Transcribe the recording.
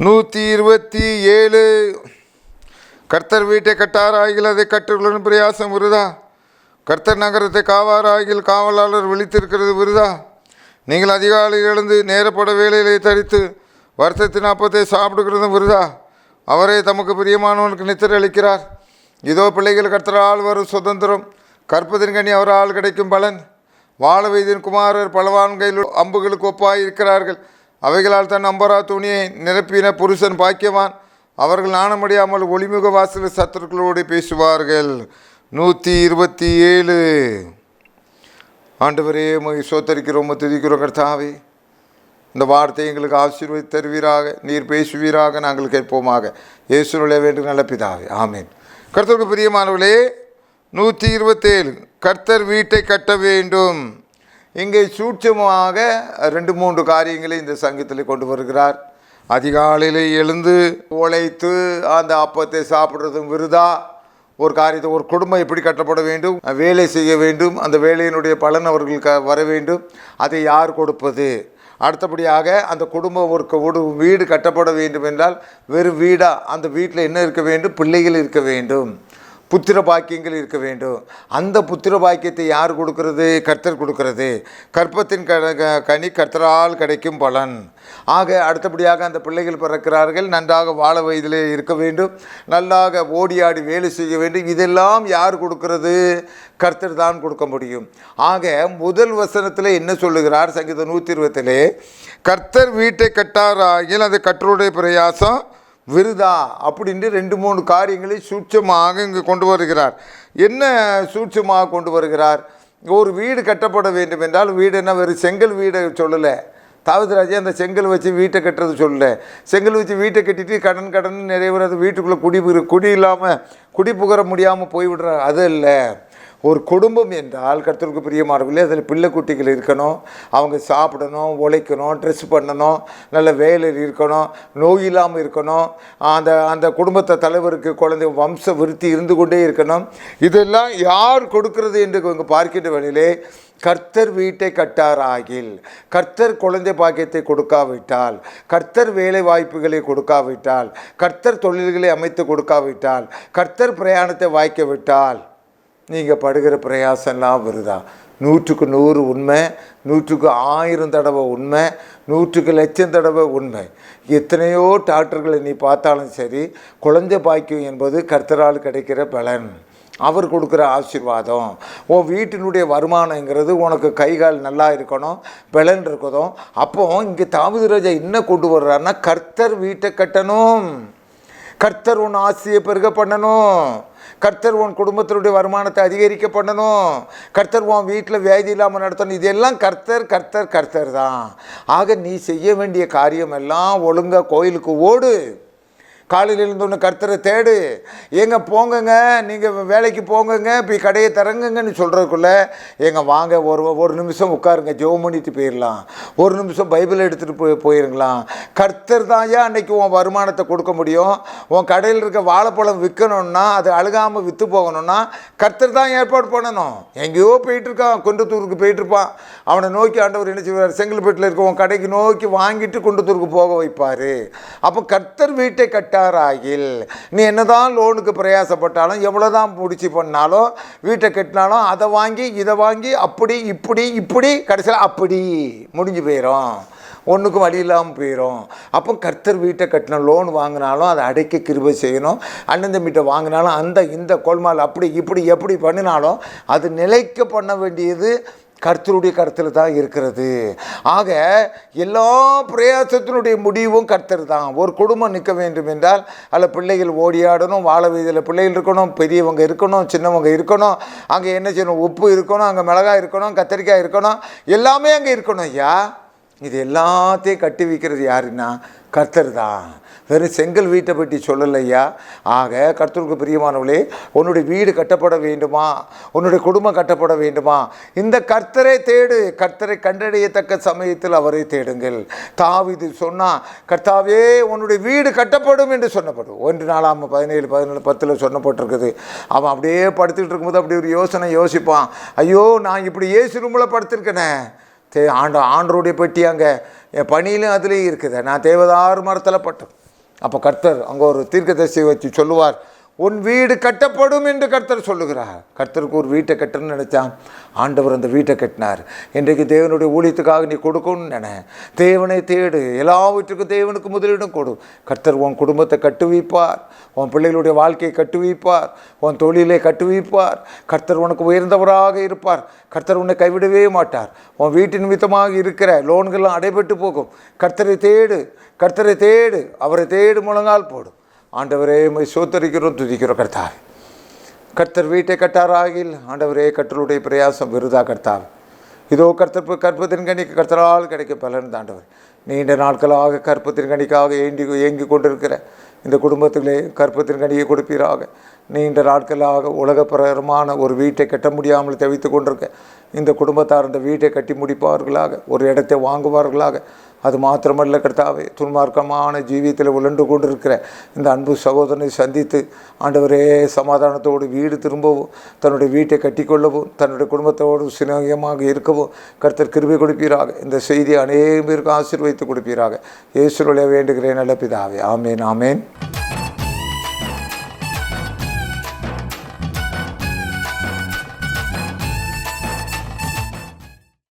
127. கர்த்தர் வீட்டை கட்டாராகில் அதை கட்டுகளுடன் பிரயாசம் விருதா. கர்த்தர் நகரத்தை காவாராகில் காவலாளர் விழித்திருக்கிறது விருதா. நீங்கள் அதிகாலையில் எழுந்து நேரப்பட வேலையிலே தரித்து வருத்தத்தின் அப்பத்தை சாப்பிடுகிறதும் விருதா. அவரே தமக்கு பிரியமானவனுக்கு நித்திரை அளிக்கிறார். இதோ பிள்ளைகள் கர்த்தரால் வரும் சுதந்திரம், கற்பதின் கனி அவரால் கிடைக்கும் பலன். வாழ வைத்தின் குமாரர் பலவான்கையில் அம்புகளுக்கு ஒப்பாய் இருக்கிறார்கள். அவைகளால் தன் அம்பரா துணியை நிரப்பின புருஷன் பாக்கியவான். அவர்கள் நாணமடியாமல் ஒளிமுக வாசல் சத்துருக்களோடு பேசுவார்கள். 127. ஆண்டவரே உம்மை ஸ்தோத்தரிக்கிறோம், துதிக்கிறோம். கர்த்தாவே, இந்த வார்த்தை எங்களுக்கு ஆசீர்வதித்து தருவீராக. நீர் பேசுவீராக, நாங்கள் கேட்போமாக. இயேசுவிலே வேண்டும் நல்ல பிதாவே, ஆமீன். கர்த்தருக்கு பிரியமானவர்களே, 127. கர்த்தர் வீட்டை கட்ட வேண்டும். இங்கே சூட்சமாக 2-3 காரியங்களை இந்த சங்கத்தில் கொண்டு வருகிறார். அதிகாலையில் எழுந்து உழைத்து அந்த அப்பத்தை சாப்பிட்றதும் விருதா. ஒரு காரியத்தை, ஒரு குடும்பம் எப்படி கட்டப்பட வேண்டும், வேலை செய்ய வேண்டும், அந்த வேலையினுடைய பலன் அவர்களுக்கு வர வேண்டும். அதை யார் கொடுப்பது? அடுத்தபடியாக அந்த குடும்பம் ஒரு வீடு கட்டப்பட வேண்டும் என்றால் வெறும் வீடா? அந்த வீட்டில் என்ன இருக்க வேண்டும்? பிள்ளைகள் இருக்க வேண்டும், புத்திர பாக்கியங்கள் இருக்க வேண்டும். அந்த புத்திர பாக்கியத்தை யார் கொடுக்கிறது? கர்த்தர் கொடுக்கிறது. கற்பத்தின் கனி கர்த்தரால் கிடைக்கும் பலன். ஆக அடுத்தபடியாக அந்த பிள்ளைகள் பிறக்கிறார்கள், நன்றாக வாழ வயதிலே இருக்க வேண்டும், நல்லாக ஓடியாடி வேலை செய்ய வேண்டும். இதெல்லாம் யார் கொடுக்கிறது? கர்த்தர் தான் கொடுக்க முடியும். ஆக முதல் வசனத்தில் என்ன சொல்லுகிறார்? சங்கீதம் 120, கர்த்தர் வீட்டை கட்டாராகில் அது கர்த்தருடைய பிரயாசம் விருதா அப்படின்ட்டு 2-3 காரியங்களை சூட்சமாக இங்கு கொண்டு வருகிறார். என்ன சூட்சமாக கொண்டு வருகிறார்? ஒரு வீடு கட்டப்பட வேண்டும் என்றால், வீடு என்ன வெறும் செங்கல் வீடை சொல்லலை. தாவீது ராஜா அந்த செங்கல் வச்சு வீட்டை கட்டுறது சொல்லலை. செங்கல் வச்சு வீட்டை கட்டிட்டு கடன் நிறைய பேர் அது வீட்டுக்குள்ளே குடி இல்லாமல் குடி புகர முடியாமல் போய்விடுறார். அது இல்லை. ஒரு குடும்பம் என்றால் கர்த்தருக்கு பிரியமானவர்களே, அதில் பிள்ளை குட்டிகள் இருக்கணும், அவங்க சாப்பிடணும், உழைக்கணும், ட்ரெஸ் பண்ணணும், நல்ல வேலையில் இருக்கணும், நோய் இல்லாமல் இருக்கணும், அந்த குடும்பத்தை தலைவருக்கு குழந்தை வம்ச விருத்தி இருந்து கொண்டே இருக்கணும். இதெல்லாம் யார் கொடுக்கிறது என்று இவங்க பார்க்கின்ற வழியிலே, கர்த்தர் வீட்டை கட்டாராகில், கர்த்தர் குழந்தை பாக்கியத்தை கொடுக்காவிட்டால், கர்த்தர் வேலை வாய்ப்புகளை கொடுக்காவிட்டால், கர்த்தர் தொழில்களை அமைத்து கொடுக்காவிட்டால், கர்த்தர் பிரயாணத்தை வாய்க்க விட்டால், நீங்கள் படுகிற பிரயாசம்லாம் வருதா? 100க்கு 100 உண்மை, 100க்கு 1000 தடவை உண்மை, 100க்கு 1,00,000 தடவை உண்மை. எத்தனையோ டாக்டர்களை நீ பார்த்தாலும் சரி, குழந்தை பாக்கியம் என்பது கர்த்தரால் கிடைக்கிற பலன், அவர் கொடுக்குற ஆசீர்வாதம். உன் வீட்டினுடைய வருமானங்கிறது உனக்கு கைகால் நல்லா இருக்கணும், பலன் இருக்கணும். அப்போ இங்கே தாவீது ராஜா என்ன கொண்டு வர்றாருன்னா, கர்த்தர் வீட்டை கட்டணும், கர்த்தர் உன் ஆசையை பெருக பண்ணணும், கர்த்தர் உன் குடும்பத்தினுடைய வருமானத்தை அதிகரிக்க பண்ணணும், கர்த்தர் உன் வீட்டில் வியாதி இல்லாமல் நடத்தணும். இதெல்லாம் கர்த்தர் தான். ஆக நீ செய்ய வேண்டிய காரியம் எல்லாம் ஒழுங்காக கோயிலுக்கு ஓடு, காலையில் இருந்தோன்னு கர்த்தரை தேடு. ஏங்க போங்கங்க, நீங்கள் வேலைக்கு போங்கங்க, இப்போ கடையை திறங்குங்கன்னு சொல்கிறதுக்குள்ளே, ஏங்க வாங்க ஒரு நிமிஷம் உட்காருங்க, ஜெபம் பண்ணிட்டு போயிடலாம், ஒரு நிமிஷம் பைபிள் எடுத்துகிட்டு போயிருங்களாம். கர்த்தர் தான் ஏன் அன்றைக்கி உன் வருமானத்தை கொடுக்க முடியும். உன் கடையில் இருக்க வாழைப்பழம் விற்கணும்னா, அது அழுகாமல் விற்று போகணும்னா கர்த்தர் தான் ஏற்பாடு பண்ணணும். எங்கேயோ போயிட்டுருக்கான், குன்றத்தூருக்கு போயிட்டுருப்பான், அவனை நோக்கி ஆண்டவர் என்ன செய்வார்? செங்கல்பேட்டில் இருக்க உன் கடைக்கு நோக்கி வாங்கிட்டு குன்றத்தூருக்கு போக வைப்பார். அப்போ கர்த்தர் வீட்டை கட்டாராகில், நீ என்னதான் லோனுக்கு பிரயாசப்பட்டாலும், எவ்வளோதான் முடிச்சு பண்ணாலும், வீட்டை கட்டினாலும், அதை வாங்கி இதை வாங்கி அப்படி இப்படி கடைசியில் அப்படி முடிஞ்சு போயிடும், ஒன்றுக்கும் வழி இல்லாமல் போயிடும். அப்போ கர்த்தர் வீட்டை கட்டின லோன் வாங்கினாலும் அதை அடைக்க கிருபை செய்யணும். அண்ணன் தம்பிட்ட வாங்கினாலும் இந்த கோல்மால் அப்படி இப்படி எப்படி பண்ணினாலும் அது நிலைக்க பண்ண வேண்டியது கர்த்தருடைய கருத்தில் தான் இருக்கிறது. ஆக எல்லா பிரயாசத்தினுடைய முடிவும் கர்த்தர் தான். ஒரு குடும்பம் நிற்க வேண்டும் என்றால் அதில் பிள்ளைகள் ஓடியாடணும், வாழ வீதியில் பிள்ளைகள் இருக்கணும், பெரியவங்க இருக்கணும், சின்னவங்க இருக்கணும், அங்கே என்ன செய்யணும்? உப்பு இருக்கணும், அங்கே மிளகாய் இருக்கணும், கத்திரிக்காய் இருக்கணும், எல்லாமே அங்கே இருக்கணும். ஐயா, இது எல்லாத்தையும் கட்டி வைக்கிறது யாருன்னா கர்த்தர் தான். வெறும் செங்கல் வீட்டை பற்றி சொல்லலையா. ஆக கர்த்தருக்கு பிரியமானவளே, உன்னுடைய வீடு கட்டப்பட வேண்டுமா, உன்னுடைய குடும்பம் கட்டப்பட வேண்டுமா, இந்த கர்த்தரை தேடு. கர்த்தரை கண்டறியத்தக்க சமயத்தில் அவரை தேடுங்கள். தாவீது சொன்னா, கர்த்தாவே உன்னுடைய வீடு கட்டப்படும் என்று சொன்னப்படும். 1 நாளாகமம் 17:10 சொல்லப்பட்டிருக்குது. அவன் அப்படியே படுத்துக்கிட்டு இருக்கும்போது அப்படி ஒரு யோசிப்பான், ஐயோ நான் இப்படி ஏசு ரூமில் படுத்திருக்கேனே, ஆண்டருடைய பெட்டி அங்கே என் பணியிலும் அதுலேயும் இருக்குது, நான் தேவதாரு மரத்தில் பட்டேன், அப்போ கர்த்தர் அங்கே ஒரு தீர்க்கதரிசியை வச்சு சொல்லுவார், உன் வீடு கட்டப்படும் என்று கர்த்தர் சொல்லுகிறார். கர்த்தருக்கு ஒரு வீட்டை கட்டணும்னு நினச்சான், ஆண்டவர் அந்த வீட்டை கட்டினார். இன்றைக்கு தேவனுடைய ஊழியத்துக்காக நீ கொடுக்கணும்னு நினை, தேவனை தேடு, எல்லாவற்றுக்கும் தேவனுக்கு முதலிடம் கொடு. கர்த்தர் உன் குடும்பத்தை கட்டுவிப்பார், உன் பிள்ளைகளுடைய வாழ்க்கையை கட்டுவிப்பார், உன் தொழிலை கட்டுவிப்பார். கர்த்தர் உனக்கு உயர்ந்தவராக இருப்பார். கர்த்தர் உன்னை கைவிடவே மாட்டார். உன் வீட்டு நிமித்தமாக இருக்கிற லோன்கள்லாம் அடைபட்டு போகும். கர்த்தரை தேடு, கர்த்தரை தேடு, அவரை தேடு, முழங்கால் போடும். ஆண்டவரே உம்மை ஸ்தோத்திரிக்கிறோம், துதிக்கிறோம். கர்த்தாவே, கர்த்தர் வீட்டை கட்டாராகில் ஆண்டவரே கர்த்தருடைய பிரயாசம் விருதா. கர்த்தாவே, இதோ கர்த்தர் கற்பத்தின் கனிக்கு கர்த்தரால் கிடைக்கும் பலன். ஆண்டவர், நீண்ட நாட்களாக கற்பத்தின் கனிக்காக ஏங்கி கொண்டிருக்கிற இந்த குடும்பத்திலே கற்பத்தின் கனியை கொடுப்பீராக. நீண்ட நாட்களாக உலகப்பிரகாரமான ஒரு வீட்டை கட்ட முடியாமல் தவித்து கொண்டிருக்க இந்த குடும்பத்தார் அந்த வீட்டை கட்டி முடிப்பார்களாக, ஒரு இடத்தை வாங்குவார்களாக. அது மாத்திரமல்ல கர்த்தாவே, துன்மார்க்கமான ஜீவியத்தில் உழண்டு கொண்டிருக்கிற இந்த அன்பு சகோதரனை சந்தித்து ஆண்டவரே சமாதானத்தோடு வீடு திரும்பவும், தன்னுடைய வீட்டை கட்டிக்கொள்ளவும், தன்னுடைய குடும்பத்தோடு சிநேகமாக இருக்கவும் கர்த்தர் கிருபை கொடுப்பீராக. இந்த செய்தியை அநேக பேருக்கு ஆசீர்வதித்து கொடுப்பீராக. இயேசுவிலே வேண்டுகிறேன் நல்ல பிதாவே. ஆமேன், ஆமேன்.